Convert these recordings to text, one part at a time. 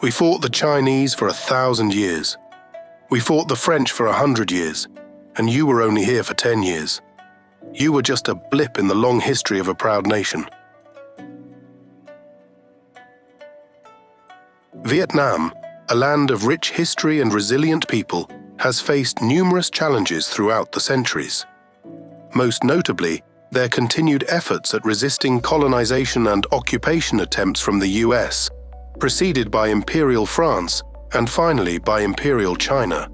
We fought the Chinese for 1,000 years. We fought the French for 100 years, and you were only here for 10 years. You were just a blip in the long history of a proud nation. Vietnam, a land of rich history and resilient people, has faced numerous challenges throughout the centuries. Most notably, their continued efforts at resisting colonization and occupation attempts from the US, preceded by Imperial France and finally by Imperial China,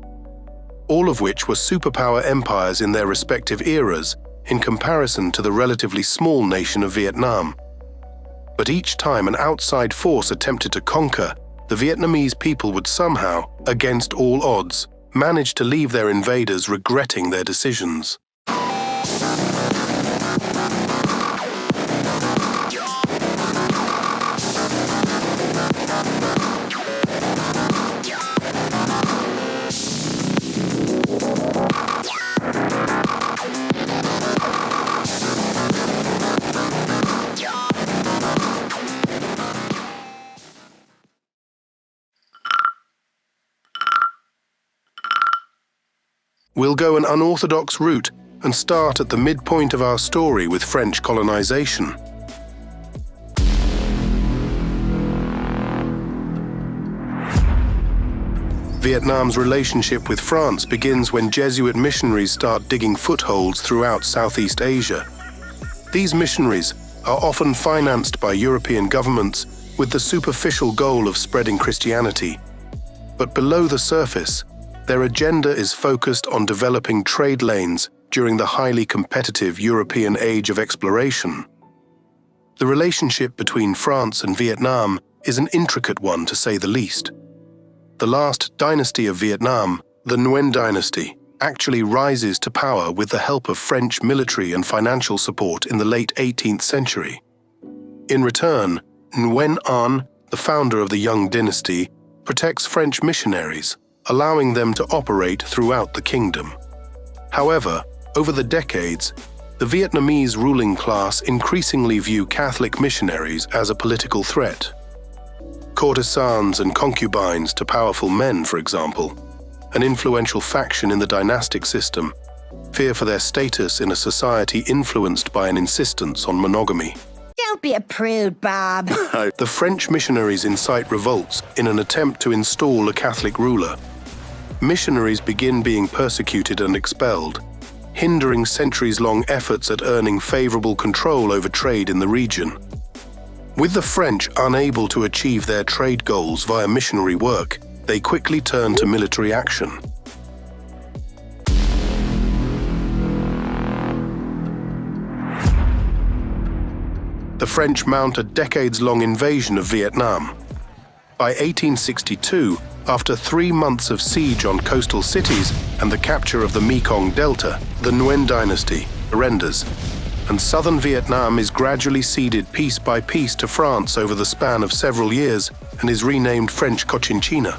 all of which were superpower empires in their respective eras in comparison to the relatively small nation of Vietnam. But each time an outside force attempted to conquer, the Vietnamese people would somehow, against all odds, manage to leave their invaders regretting their decisions. We'll go an unorthodox route and start at the midpoint of our story with French colonization. Vietnam's relationship with France begins when Jesuit missionaries start digging footholds throughout Southeast Asia. These missionaries are often financed by European governments with the superficial goal of spreading Christianity. But below the surface, their agenda is focused on developing trade lanes during the highly competitive European age of exploration. The relationship between France and Vietnam is an intricate one, to say the least. The last dynasty of Vietnam, the Nguyen dynasty, actually rises to power with the help of French military and financial support in the late 18th century. In return, Nguyen An, the founder of the Young dynasty, protects French missionaries, allowing them to operate throughout the kingdom. However, over the decades, the Vietnamese ruling class increasingly view Catholic missionaries as a political threat. Courtesans and concubines to powerful men, for example, an influential faction in the dynastic system, fear for their status in a society influenced by an insistence on monogamy. Don't be a prude, Bob. The French missionaries incite revolts in an attempt to install a Catholic ruler. Missionaries begin being persecuted and expelled, hindering centuries-long efforts at earning favorable control over trade in the region. With the French unable to achieve their trade goals via missionary work, they quickly turn to military action. The French mount a decades-long invasion of Vietnam. By 1862, after 3 months of siege on coastal cities and the capture of the Mekong Delta, the Nguyen dynasty surrenders, and southern Vietnam is gradually ceded piece by piece to France over the span of several years and is renamed French Cochinchina.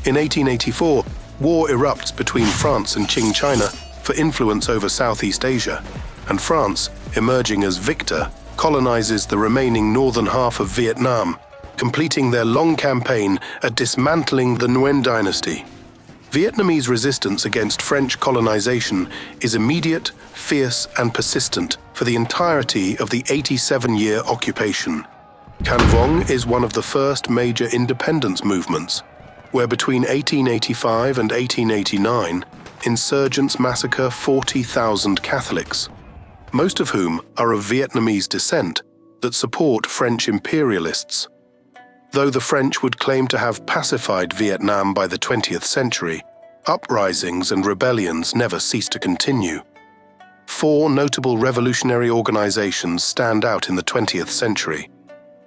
In 1884, war erupts between France and Qing China for influence over Southeast Asia, and France, emerging as victor, colonizes the remaining northern half of Vietnam, completing their long campaign at dismantling the Nguyen dynasty. Vietnamese resistance against French colonization is immediate, fierce, and persistent for the entirety of the 87-year occupation. Can Vong is one of the first major independence movements, where between 1885 and 1889, insurgents massacre 40,000 Catholics, most of whom are of Vietnamese descent, that support French imperialists. Though the French would claim to have pacified Vietnam by the 20th century, uprisings and rebellions never ceased to continue. 4 notable revolutionary organizations stand out in the 20th century: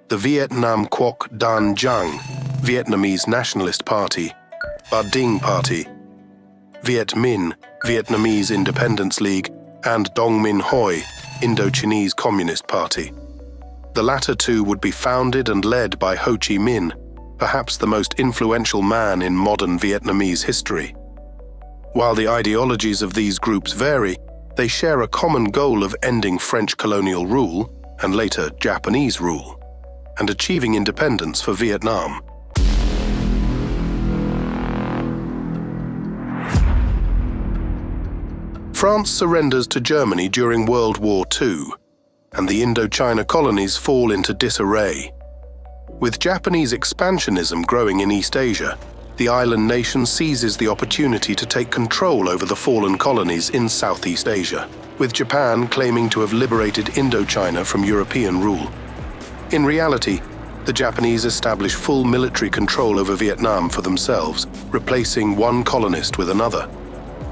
the Viet Nam Quoc Dan Giang, Vietnamese Nationalist Party, Ba Ding Party, Viet Minh, Vietnamese Independence League, and Dong Minh Hoi, Indo-Chinese Communist Party. The latter two would be founded and led by Ho Chi Minh, perhaps the most influential man in modern Vietnamese history. While the ideologies of these groups vary, they share a common goal of ending French colonial rule, and later Japanese rule, and achieving independence for Vietnam. France surrenders to Germany during World War II, and the Indochina colonies fall into disarray. With Japanese expansionism growing in East Asia, the island nation seizes the opportunity to take control over the fallen colonies in Southeast Asia, with Japan claiming to have liberated Indochina from European rule. In reality, the Japanese establish full military control over Vietnam for themselves, replacing one colonist with another.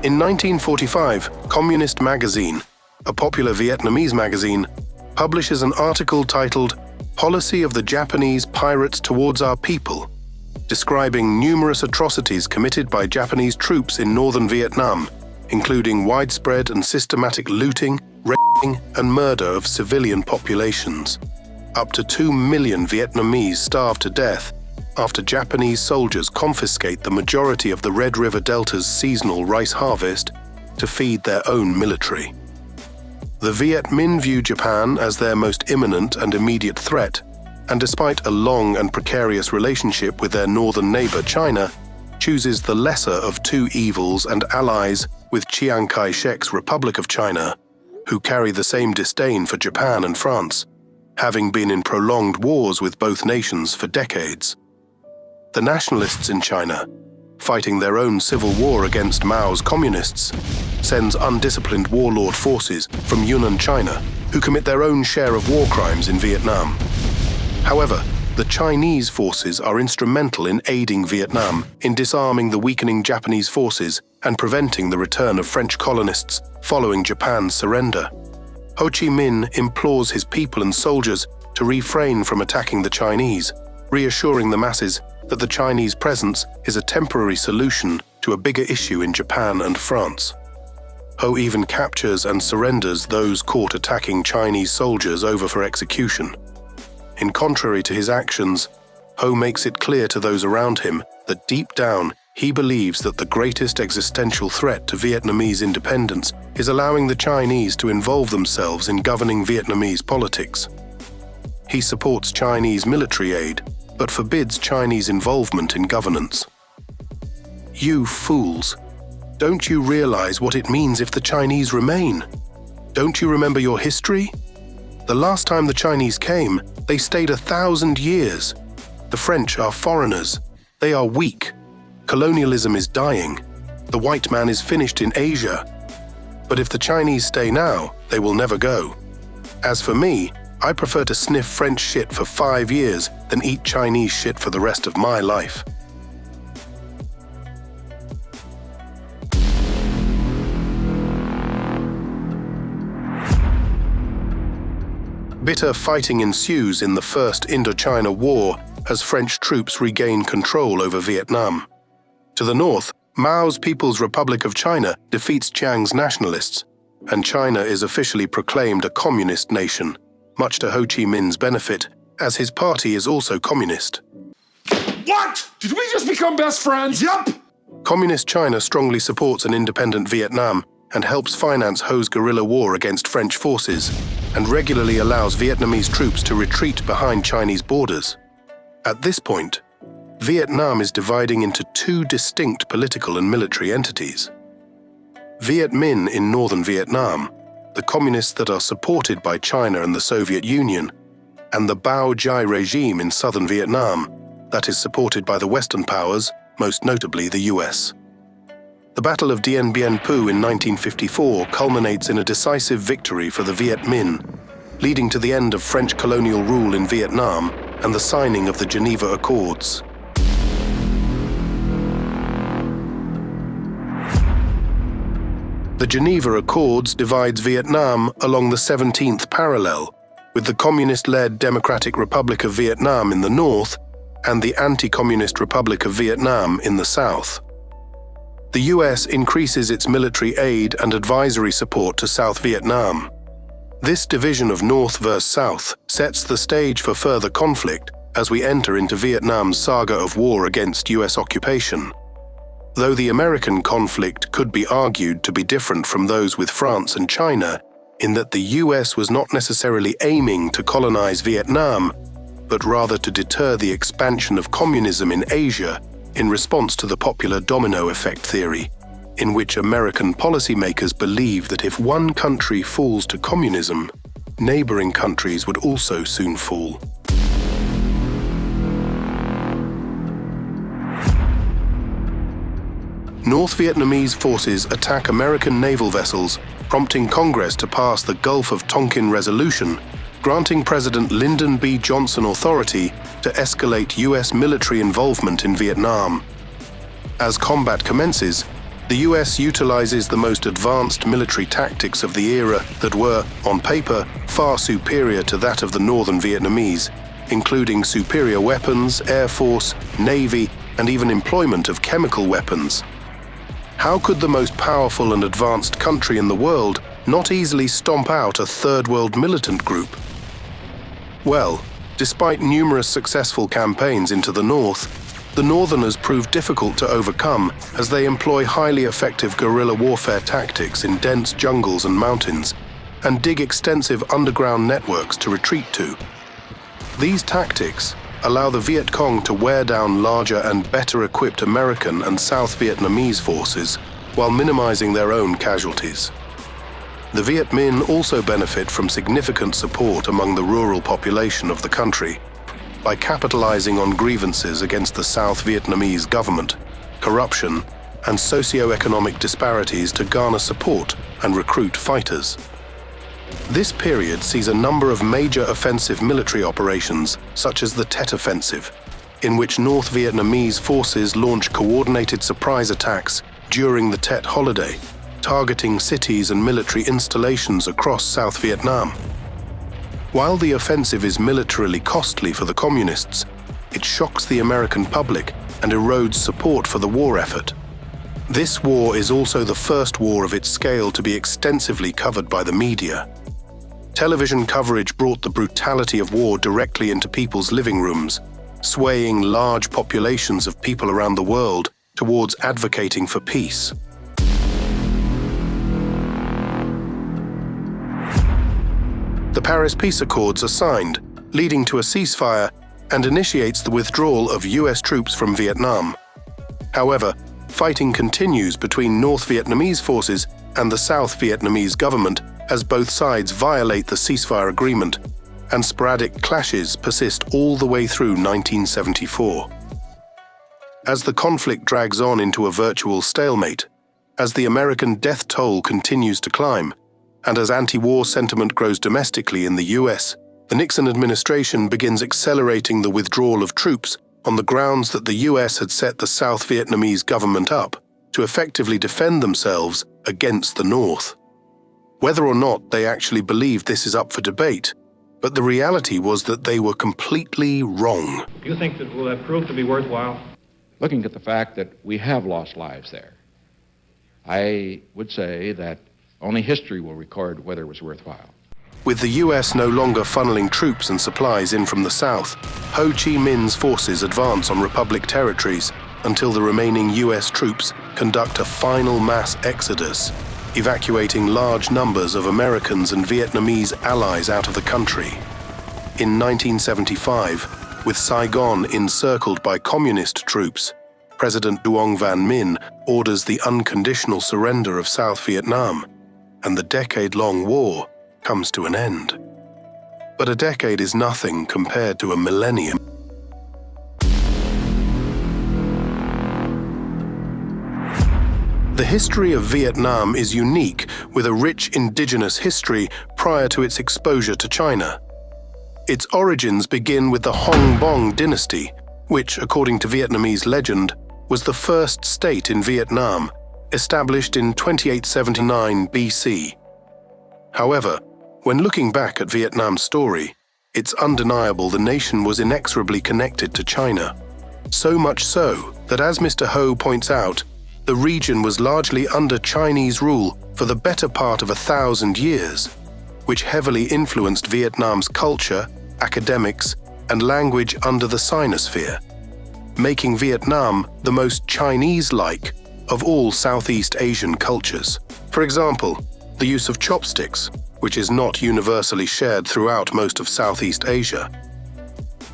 In 1945, Communist Magazine, a popular Vietnamese magazine, publishes an article titled "Policy of the Japanese Pirates Towards Our People," describing numerous atrocities committed by Japanese troops in northern Vietnam, including widespread and systematic looting, raping, and murder of civilian populations. Up to 2 million Vietnamese starve to death after Japanese soldiers confiscate the majority of the Red River Delta's seasonal rice harvest to feed their own military. The Viet Minh view Japan as their most imminent and immediate threat, and despite a long and precarious relationship with their northern neighbor China, chooses the lesser of two evils and allies with Chiang Kai-shek's Republic of China, who carry the same disdain for Japan and France, having been in prolonged wars with both nations for decades. The nationalists in China, fighting their own civil war against Mao's communists, sends undisciplined warlord forces from Yunnan, China, who commit their own share of war crimes in Vietnam. However, the Chinese forces are instrumental in aiding Vietnam in disarming the weakening Japanese forces and preventing the return of French colonists following Japan's surrender. Ho Chi Minh implores his people and soldiers to refrain from attacking the Chinese, reassuring the masses that the Chinese presence is a temporary solution to a bigger issue in Japan and France. Ho even captures and surrenders those caught attacking Chinese soldiers over for execution. In contrary to his actions, Ho makes it clear to those around him that deep down he believes that the greatest existential threat to Vietnamese independence is allowing the Chinese to involve themselves in governing Vietnamese politics. He supports Chinese military aid, but forbids Chinese involvement in governance. You fools! Don't you realize what it means if the Chinese remain? Don't you remember your history? The last time the Chinese came, they stayed 1,000 years. The French are foreigners. They are weak. Colonialism is dying. The white man is finished in Asia. But if the Chinese stay now, they will never go. As for me, I prefer to sniff French shit for 5 years than eat Chinese shit for the rest of my life. Bitter fighting ensues in the First Indochina War as French troops regain control over Vietnam. To the north, Mao's People's Republic of China defeats Chiang's nationalists, and China is officially proclaimed a communist nation, much to Ho Chi Minh's benefit, as his party is also communist. What? Did we just become best friends? Yup! Communist China strongly supports an independent Vietnam and helps finance Ho's guerrilla war against French forces, and regularly allows Vietnamese troops to retreat behind Chinese borders. At this point, Vietnam is dividing into two distinct political and military entities. Viet Minh in northern Vietnam, the communists that are supported by China and the Soviet Union, and the Bao Jai regime in southern Vietnam, that is supported by the Western powers, most notably the US. The Battle of Dien Bien Phu in 1954 culminates in a decisive victory for the Viet Minh, leading to the end of French colonial rule in Vietnam and the signing of the Geneva Accords. The Geneva Accords divides Vietnam along the 17th parallel, with the communist-led Democratic Republic of Vietnam in the north and the anti-communist Republic of Vietnam in the south. The US increases its military aid and advisory support to South Vietnam. This division of North versus South sets the stage for further conflict as we enter into Vietnam's saga of war against US occupation. Though the American conflict could be argued to be different from those with France and China, in that the US was not necessarily aiming to colonize Vietnam, but rather to deter the expansion of communism in Asia in response to the popular domino effect theory. in which American policymakers believed that if one country falls to communism, neighboring countries would also soon fall. North Vietnamese forces attack American naval vessels, prompting Congress to pass the Gulf of Tonkin Resolution, granting President Lyndon B. Johnson authority to escalate U.S. military involvement in Vietnam. As combat commences, the U.S. utilizes the most advanced military tactics of the era that were, on paper, far superior to that of the northern Vietnamese, including superior weapons, air force, navy, and even employment of chemical weapons. How could the most powerful and advanced country in the world not easily stomp out a third world militant group? Well, despite numerous successful campaigns into the north, the Northerners proved difficult to overcome as they employ highly effective guerrilla warfare tactics in dense jungles and mountains, and dig extensive underground networks to retreat to. These tactics allow the Viet Cong to wear down larger and better equipped American and South Vietnamese forces while minimizing their own casualties. The Viet Minh also benefit from significant support among the rural population of the country, by capitalizing on grievances against the South Vietnamese government, corruption, and socio-economic disparities to garner support and recruit fighters. This period sees a number of major offensive military operations, such as the Tet Offensive, in which North Vietnamese forces launch coordinated surprise attacks during the Tet holiday, targeting cities and military installations across South Vietnam. While the offensive is militarily costly for the communists, it shocks the American public and erodes support for the war effort. This war is also the first war of its scale to be extensively covered by the media. Television coverage brought the brutality of war directly into people's living rooms, swaying large populations of people around the world towards advocating for peace. The Paris Peace Accords are signed, leading to a ceasefire and initiates the withdrawal of US troops from Vietnam. However, fighting continues between North Vietnamese forces and the South Vietnamese government as both sides violate the ceasefire agreement, and sporadic clashes persist all the way through 1974. As the conflict drags on into a virtual stalemate, as the American death toll continues to climb, and as anti-war sentiment grows domestically in the US, the Nixon administration begins accelerating the withdrawal of troops on the grounds that the US had set the South Vietnamese government up to effectively defend themselves against the North. Whether or not they actually believed this is up for debate, but the reality was that they were completely wrong. Do you think that will that prove to be worthwhile? Looking at the fact that we have lost lives there, I would say that only history will record whether it was worthwhile. With the US no longer funneling troops and supplies in from the south, Ho Chi Minh's forces advance on Republic territories until the remaining US troops conduct a final mass exodus, evacuating large numbers of Americans and Vietnamese allies out of the country. In 1975, with Saigon encircled by communist troops, President Duong Van Minh orders the unconditional surrender of South Vietnam, and the decade-long war comes to an end. But a decade is nothing compared to a millennium. The history of Vietnam is unique, with a rich indigenous history prior to its exposure to China. Its origins begin with the Hong Bong dynasty, which, according to Vietnamese legend, was the first state in Vietnam, established in 2879 BC. However, when looking back at Vietnam's story, it's undeniable the nation was inexorably connected to China. So much so that, as Mr. Ho points out, the region was largely under Chinese rule for the better part of 1,000 years, which heavily influenced Vietnam's culture, academics, and language under the Sinosphere, making Vietnam the most Chinese-like of all Southeast Asian cultures. For example, the use of chopsticks, which is not universally shared throughout most of Southeast Asia.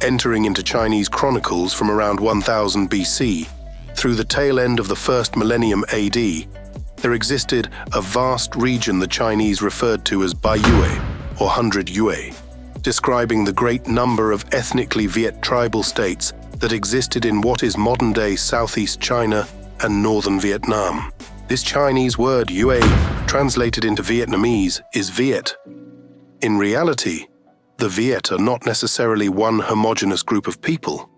Entering into Chinese chronicles from around 1000 BC, through the tail end of the first millennium AD, there existed a vast region the Chinese referred to as Baiyue, or 100 Yue, describing the great number of ethnically Viet tribal states that existed in what is modern-day Southeast China and northern Vietnam. This Chinese word Yue, translated into Vietnamese, is Viet. In reality, the Viet are not necessarily one homogeneous group of people.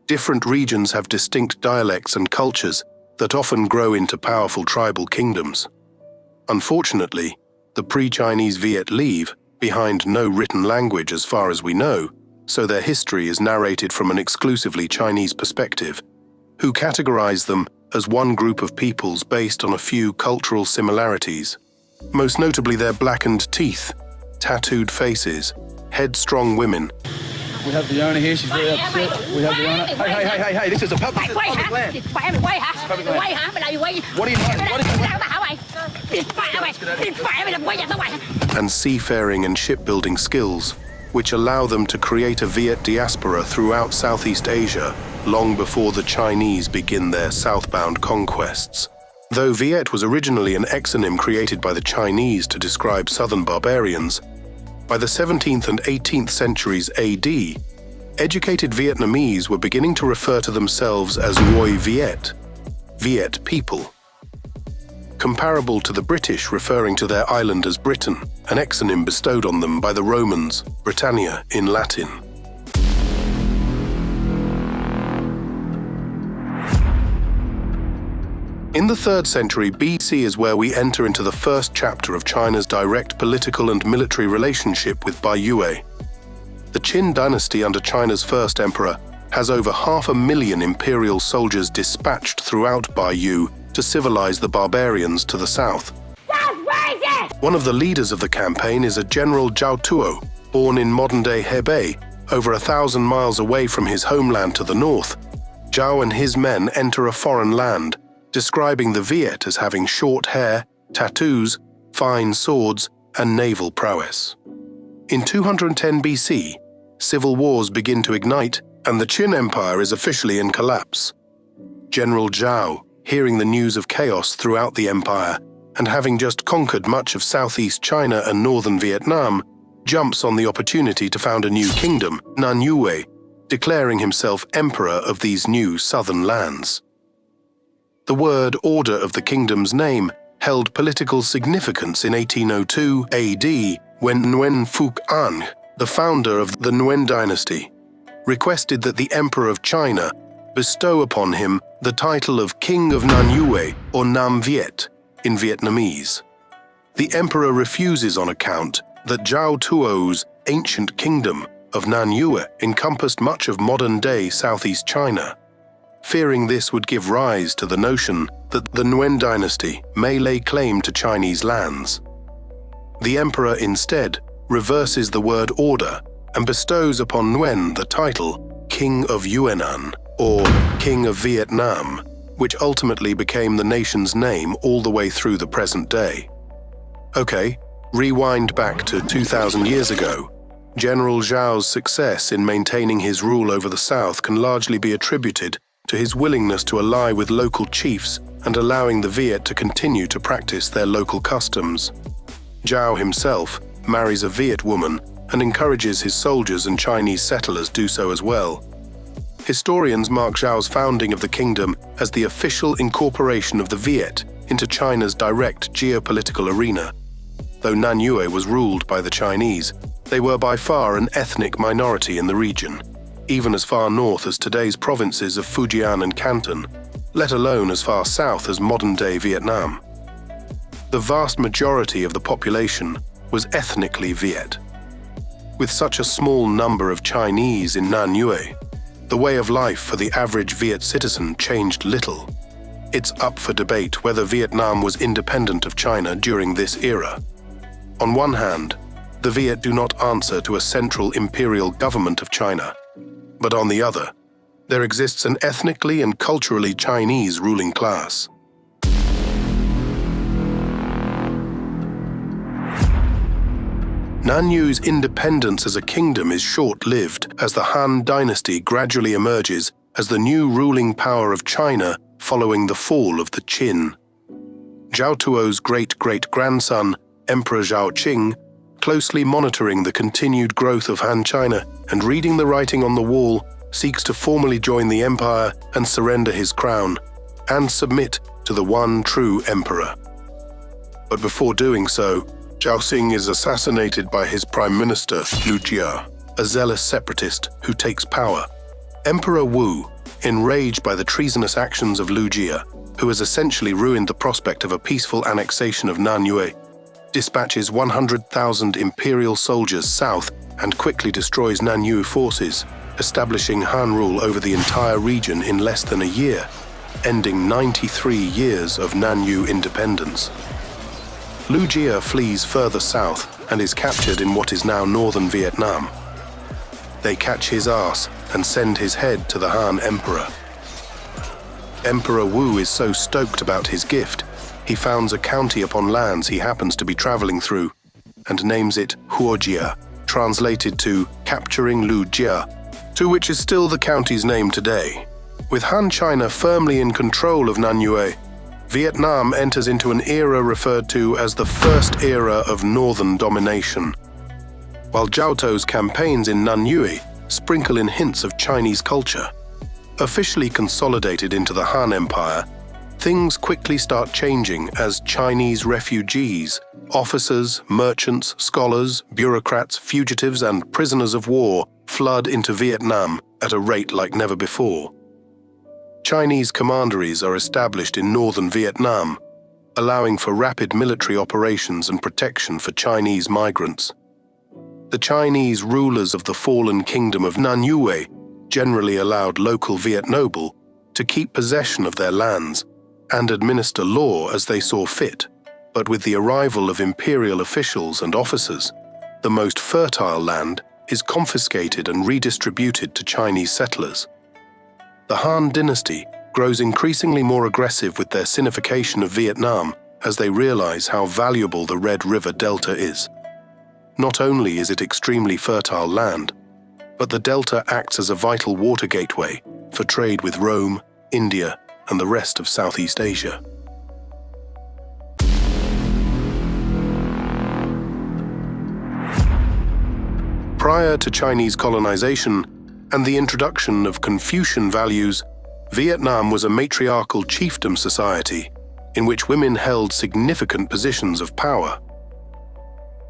Different regions have distinct dialects and cultures that often grow into powerful tribal kingdoms. Unfortunately, the pre-Chinese Viet leave behind no written language as far as we know, so their history is narrated from an exclusively Chinese perspective, who categorize them as one group of peoples based on a few cultural similarities, most notably their blackened teeth, tattooed faces, headstrong women. We have the owner here, she's very upset. We have the owner. Hey, this is a public land. Public land. What are you doing? And seafaring and shipbuilding skills, which allow them to create a Viet diaspora throughout Southeast Asia long before the Chinese begin their southbound conquests. Though Viet was originally an exonym created by the Chinese to describe southern barbarians, by the 17th and 18th centuries AD, educated Vietnamese were beginning to refer to themselves as Người Viet, Viet people. Comparable to the British referring to their island as Britain, an exonym bestowed on them by the Romans, Britannia in Latin. In the 3rd century BC is where we enter into the first chapter of China's direct political and military relationship with Baiyue. The Qin dynasty under China's first emperor has over 500,000 imperial soldiers dispatched throughout Baiyue to civilize the barbarians to the south. One of the leaders of the campaign is a General Zhao Tuo, born in modern-day Hebei, over 1,000 miles away from his homeland to the north. Zhao and his men enter a foreign land, describing the Viet as having short hair, tattoos, fine swords, and naval prowess. In 210 BC, civil wars begin to ignite, and the Qin Empire is officially in collapse. General Zhao, hearing the news of chaos throughout the empire, and having just conquered much of southeast China and northern Vietnam, jumps on the opportunity to found a new kingdom, Nanyue, declaring himself emperor of these new southern lands. The word order of the kingdom's name held political significance in 1802 AD when Nguyen Phuc Anh, the founder of the Nguyen dynasty, requested that the Emperor of China bestow upon him the title of King of Nanyue or Nam Viet in Vietnamese. The emperor refuses on account that Zhao Tuo's ancient kingdom of Nanyue encompassed much of modern-day Southeast China, fearing this would give rise to the notion that the Nguyen dynasty may lay claim to Chinese lands. The emperor instead reverses the word order and bestows upon Nguyen the title King of Yuanan or King of Vietnam, which ultimately became the nation's name all the way through the present day. Okay, rewind back to 2,000 years ago. General Zhao's success in maintaining his rule over the south can largely be attributed to his willingness to ally with local chiefs and allowing the Viet to continue to practice their local customs. Zhao himself marries a Viet woman and encourages his soldiers and Chinese settlers do so as well. Historians mark Zhao's founding of the kingdom as the official incorporation of the Viet into China's direct geopolitical arena. Though Nanyue was ruled by the Chinese, they were by far an ethnic minority in the region, even as far north as today's provinces of Fujian and Canton, let alone as far south as modern-day Vietnam. The vast majority of the population was ethnically Viet. With such a small number of Chinese in Nanyue, the way of life for the average Viet citizen changed little. It's up for debate whether Vietnam was independent of China during this era. On one hand, the Viet do not answer to a central imperial government of China, but on the other, there exists an ethnically and culturally Chinese ruling class. Nanyue's independence as a kingdom is short-lived as the Han dynasty gradually emerges as the new ruling power of China following the fall of the Qin. Zhao Tuo's great-great-grandson, Emperor Zhao Qing, closely monitoring the continued growth of Han China and reading the writing on the wall, seeks to formally join the empire and surrender his crown, and submit to the one true emperor. But before doing so, Zhao Xing is assassinated by his prime minister, Lu Jia, a zealous separatist who takes power. Emperor Wu, enraged by the treasonous actions of Lu Jia, who has essentially ruined the prospect of a peaceful annexation of Nanyue, dispatches 100,000 imperial soldiers south and quickly destroys Nanyue forces, establishing Han rule over the entire region in less than a year, ending 93 years of Nanyue independence. Lu Jia flees further south and is captured in what is now northern Vietnam. They catch his ass and send his head to the Han Emperor. Emperor Wu is so stoked about his gift, he founds a county upon lands he happens to be traveling through and names it Huojia, translated to capturing Lu Jia, to which is still the county's name today. With Han China firmly in control of Nanyue, Vietnam enters into an era referred to as the First Era of Northern Domination. While Zhao Tuo's campaigns in Nanyue sprinkle in hints of Chinese culture, officially consolidated into the Han Empire, things quickly start changing as Chinese refugees, officers, merchants, scholars, bureaucrats, fugitives, and prisoners of war flood into Vietnam at a rate like never before. Chinese commanderies are established in northern Vietnam, allowing for rapid military operations and protection for Chinese migrants. The Chinese rulers of the fallen kingdom of Nanyue generally allowed local Viet noble to keep possession of their lands and administer law as they saw fit, but with the arrival of imperial officials and officers, the most fertile land is confiscated and redistributed to Chinese settlers. The Han dynasty grows increasingly more aggressive with their sinification of Vietnam as they realize how valuable the Red River Delta is. Not only is it extremely fertile land, but the delta acts as a vital water gateway for trade with Rome, India, and the rest of Southeast Asia. Prior to Chinese colonization and the introduction of Confucian values, Vietnam was a matriarchal chiefdom society in which women held significant positions of power.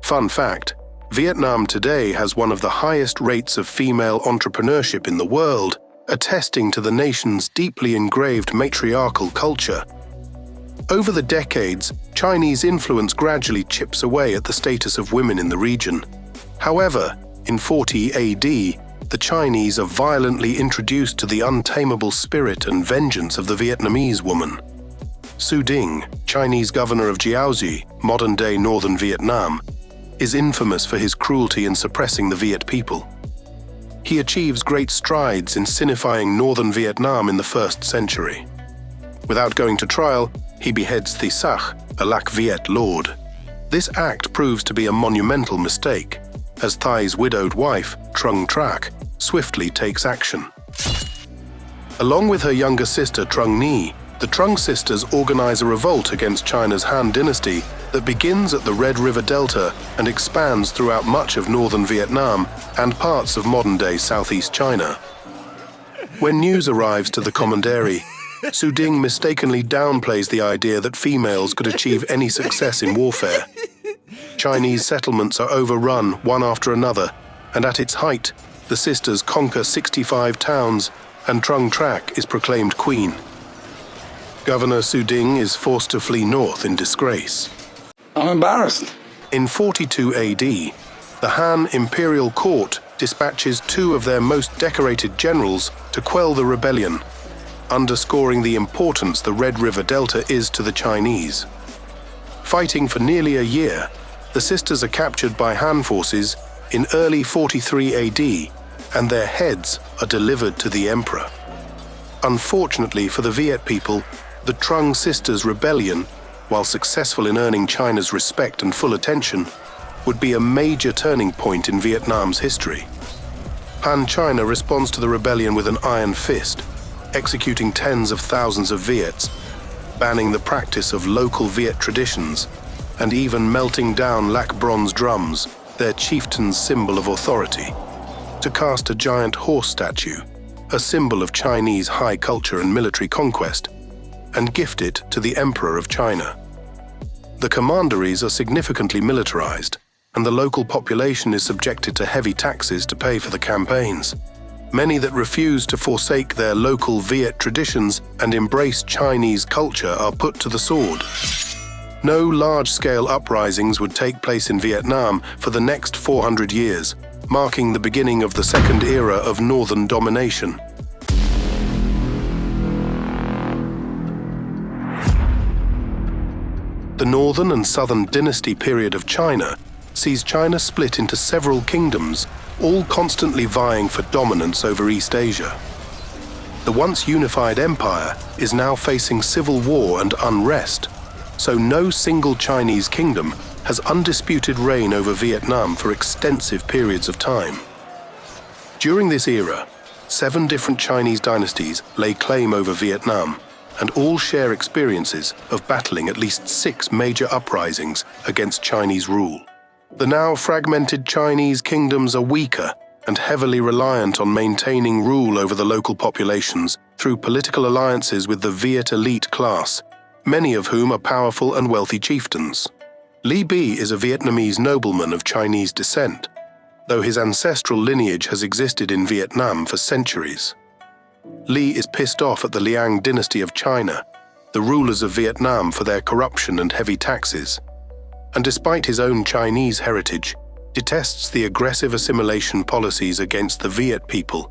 Fun fact, Vietnam today has one of the highest rates of female entrepreneurship in the world, attesting to the nation's deeply engraved matriarchal culture. Over the decades, Chinese influence gradually chips away at the status of women in the region. However, in 40 AD, the Chinese are violently introduced to the untamable spirit and vengeance of the Vietnamese woman. Su Ding, Chinese governor of Jiaozi, modern-day northern Vietnam, is infamous for his cruelty in suppressing the Viet people. He achieves great strides in sinifying northern Vietnam in the 1st century. Without going to trial, he beheads Thi Sach, a Lac Viet lord. This act proves to be a monumental mistake, as Thai's widowed wife, Trung Trac, swiftly takes action. Along with her younger sister Trung Nhi, the Trung sisters organize a revolt against China's Han dynasty that begins at the Red River Delta and expands throughout much of northern Vietnam and parts of modern-day Southeast China. When news arrives to the commandery, Su Ding mistakenly downplays the idea that females could achieve any success in warfare. Chinese settlements are overrun one after another, and at its height, the sisters conquer 65 towns, and Trung Trac is proclaimed queen. Governor Su Ding is forced to flee north in disgrace. I'm embarrassed. In 42 AD, the Han imperial court dispatches 2 of their most decorated generals to quell the rebellion, underscoring the importance the Red River Delta is to the Chinese. Fighting for nearly a year, the sisters are captured by Han forces in early 43 AD, and their heads are delivered to the emperor. Unfortunately for the Viet people, the Trung sisters' rebellion, while successful in earning China's respect and full attention, would be a major turning point in Vietnam's history. Han China responds to the rebellion with an iron fist, executing tens of thousands of Viets. banning the practice of local Viet traditions, and even melting down lac bronze drums, their chieftain's symbol of authority, to cast a giant horse statue, a symbol of Chinese high culture and military conquest, and gift it to the Emperor of China. The commanderies are significantly militarized, and the local population is subjected to heavy taxes to pay for the campaigns. Many that refuse to forsake their local Viet traditions and embrace Chinese culture are put to the sword. No large-scale uprisings would take place in Vietnam for the next 400 years, marking the beginning of the second era of northern domination. The northern and southern dynasty period of China sees China split into several kingdoms, all constantly vying for dominance over East Asia. The once unified empire is now facing civil war and unrest, so no single Chinese kingdom has undisputed reign over Vietnam for extensive periods of time. During this era, 7 different Chinese dynasties lay claim over Vietnam, and all share experiences of battling at least 6 major uprisings against Chinese rule. The now fragmented Chinese kingdoms are weaker and heavily reliant on maintaining rule over the local populations through political alliances with the Viet elite class, many of whom are powerful and wealthy chieftains. Li Bi is a Vietnamese nobleman of Chinese descent, though his ancestral lineage has existed in Vietnam for centuries. Li is pissed off at the Liang dynasty of China, the rulers of Vietnam, for their corruption and heavy taxes, and despite his own Chinese heritage, detests the aggressive assimilation policies against the Viet people.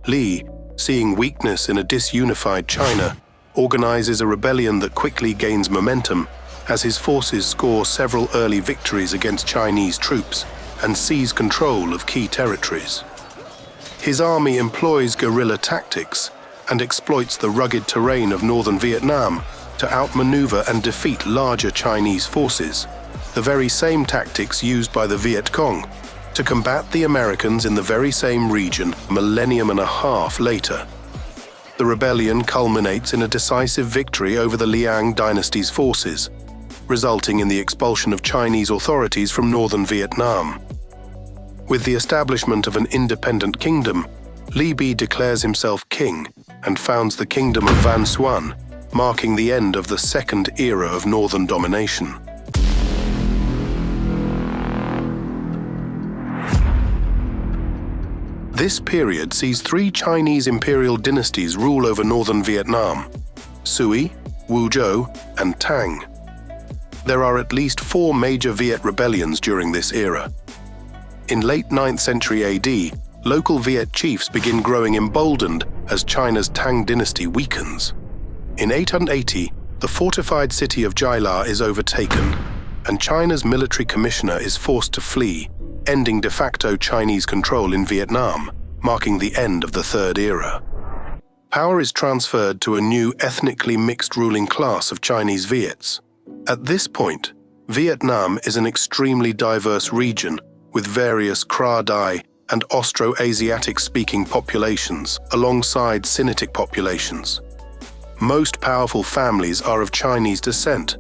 Li, seeing weakness in a disunified China, organizes a rebellion that quickly gains momentum as his forces score several early victories against Chinese troops and seize control of key territories. His army employs guerrilla tactics and exploits the rugged terrain of northern Vietnam to outmaneuver and defeat larger Chinese forces, the very same tactics used by the Viet Cong to combat the Americans in the very same region a millennium and a half later. The rebellion culminates in a decisive victory over the Liang dynasty's forces, resulting in the expulsion of Chinese authorities from northern Vietnam. With the establishment of an independent kingdom, Li Bi declares himself king and founds the Kingdom of Van Xuan, marking the end of the second era of northern domination. This period sees 3 Chinese imperial dynasties rule over northern Vietnam: Sui, Wuzhou, and Tang. There are at least 4 major Viet rebellions during this era. In late 9th century AD, local Viet chiefs begin growing emboldened as China's Tang dynasty weakens. In 880, the fortified city of Jaila is overtaken, and China's military commissioner is forced to flee, ending de facto Chinese control in Vietnam, marking the end of the Third Era. Power is transferred to a new ethnically mixed ruling class of Chinese Viets. At this point, Vietnam is an extremely diverse region with various Kra Dai and Austro-Asiatic-speaking populations alongside Sinitic populations. Most powerful families are of Chinese descent,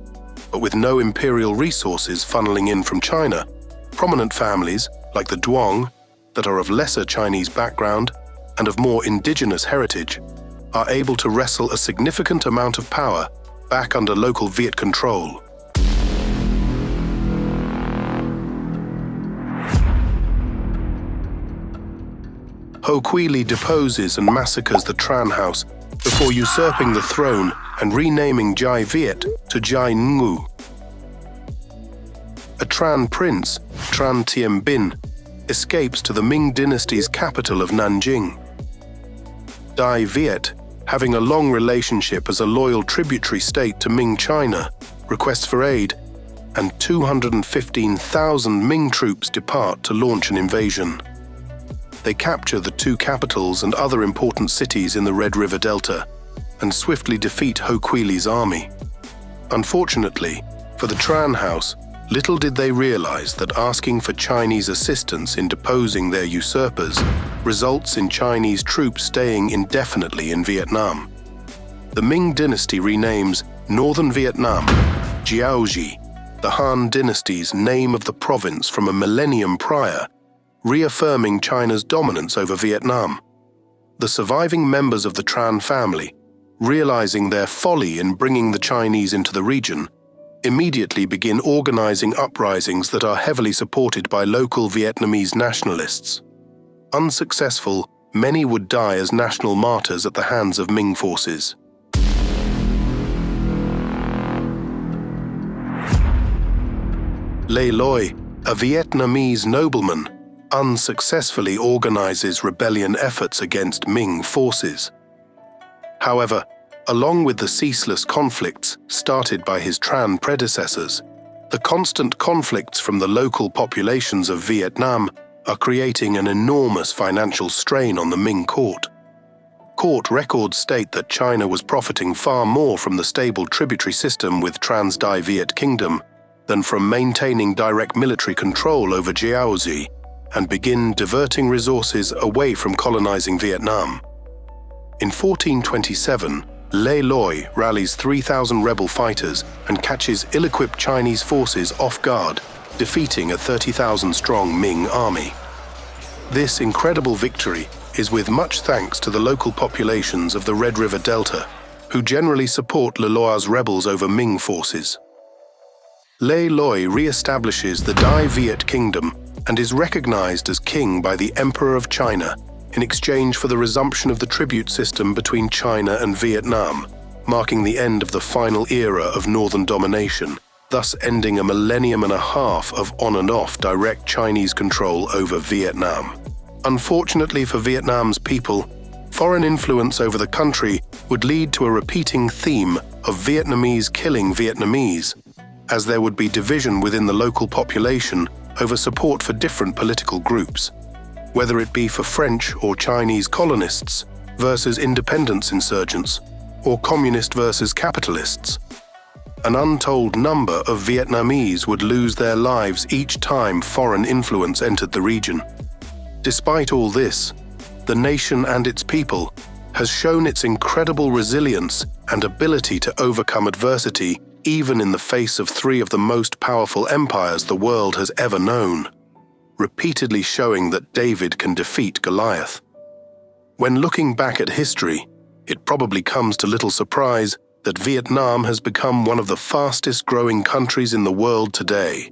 but with no imperial resources funneling in from China, prominent families, like the Duong, that are of lesser Chinese background and of more indigenous heritage, are able to wrestle a significant amount of power back under local Viet control. Ho Quy Ly deposes and massacres the Tran house before usurping the throne and renaming Jai Viet to Jai Ngu. A Tran prince, Tran Tien Bin, escapes to the Ming dynasty's capital of Nanjing. Dai Viet, having a long relationship as a loyal tributary state to Ming China, requests for aid, and 215,000 Ming troops depart to launch an invasion. They capture the 2 capitals and other important cities in the Red River Delta and swiftly defeat Ho Quy Ly's army. Unfortunately, for the Tran house, little did they realize that asking for Chinese assistance in deposing their usurpers results in Chinese troops staying indefinitely in Vietnam. The Ming dynasty renames Northern Vietnam, Jiaoji, the Han dynasty's name of the province from a millennium prior, reaffirming China's dominance over Vietnam. The surviving members of the Tran family, realizing their folly in bringing the Chinese into the region, immediately begin organizing uprisings that are heavily supported by local Vietnamese nationalists. Unsuccessful, many would die as national martyrs at the hands of Ming forces. Le Loi, a Vietnamese nobleman, unsuccessfully organizes rebellion efforts against Ming forces. However, along with the ceaseless conflicts started by his Tran predecessors, the constant conflicts from the local populations of Vietnam are creating an enormous financial strain on the Ming court. Court records state that China was profiting far more from the stable tributary system with Trans-Dai Viet Kingdom than from maintaining direct military control over Jiaozi and begin diverting resources away from colonizing Vietnam. In 1427, Le Loi rallies 3,000 rebel fighters and catches ill-equipped Chinese forces off guard, defeating a 30,000-strong Ming army. This incredible victory is with much thanks to the local populations of the Red River Delta, who generally support Le Loi's rebels over Ming forces. Le Loi re-establishes the Dai Viet Kingdom and is recognized as king by the Emperor of China in exchange for the resumption of the tribute system between China and Vietnam, marking the end of the final era of northern domination, thus ending a millennium and a half of on and off direct Chinese control over Vietnam. Unfortunately for Vietnam's people, foreign influence over the country would lead to a repeating theme of Vietnamese killing Vietnamese, as there would be division within the local population over support for different political groups, whether it be for French or Chinese colonists versus independence insurgents, or communist versus capitalists. An untold number of Vietnamese would lose their lives each time foreign influence entered the region. Despite all this, the nation and its people has shown its incredible resilience and ability to overcome adversity even in the face of three of the most powerful empires the world has ever known, repeatedly showing that David can defeat Goliath. When looking back at history, it probably comes to little surprise that Vietnam has become one of the fastest growing countries in the world today.